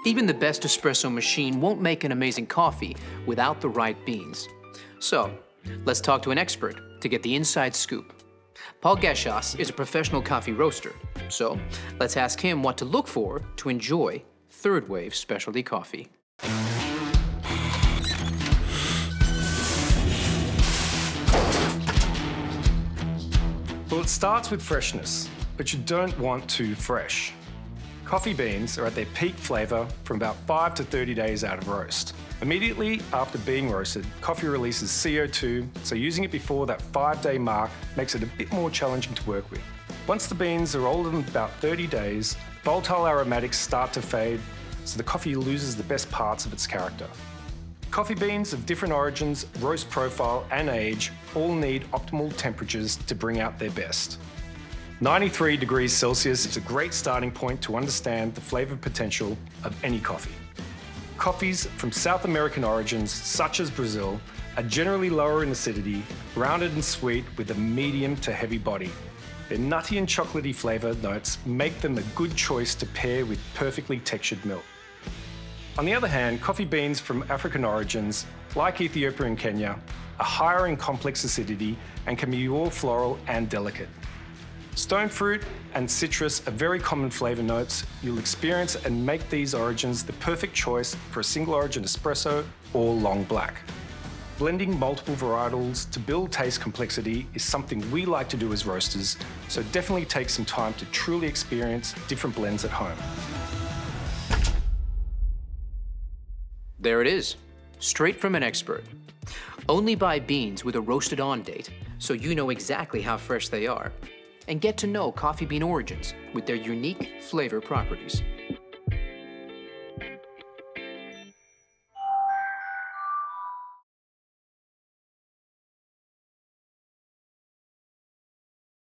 Even the best espresso machine won't make an amazing coffee without the right beans. So, let's talk to an expert to get the inside scoop. Paul Geshos is a professional coffee roaster, so let's ask him what to look for to enjoy third-wave specialty coffee. Well, it starts with freshness, but you don't want too fresh. Coffee beans are at their peak flavour from about 5 to 30 days out of roast. Immediately after being roasted, coffee releases CO2, so using it before that 5-day mark makes it a bit more challenging to work with. Once the beans are older than about 30 days, volatile aromatics start to fade, so the coffee loses the best parts of its character. Coffee beans of different origins, roast profile and age all need optimal temperatures to bring out their best. 93 degrees Celsius is a great starting point to understand the flavour potential of any coffee. Coffees from South American origins, such as Brazil, are generally lower in acidity, rounded and sweet with a medium to heavy body. Their nutty and chocolatey flavour notes make them a good choice to pair with perfectly textured milk. On the other hand, coffee beans from African origins, like Ethiopia and Kenya, are higher in complex acidity and can be more floral and delicate. Stone fruit and citrus are very common flavour notes. You'll experience and make these origins the perfect choice for a single origin espresso or long black. Blending multiple varietals to build taste complexity is something we like to do as roasters, so definitely take some time to truly experience different blends at home. There it is, straight from an expert. Only buy beans with a roasted on date, so you know exactly how fresh they are, and get to know coffee bean origins with their unique flavor properties.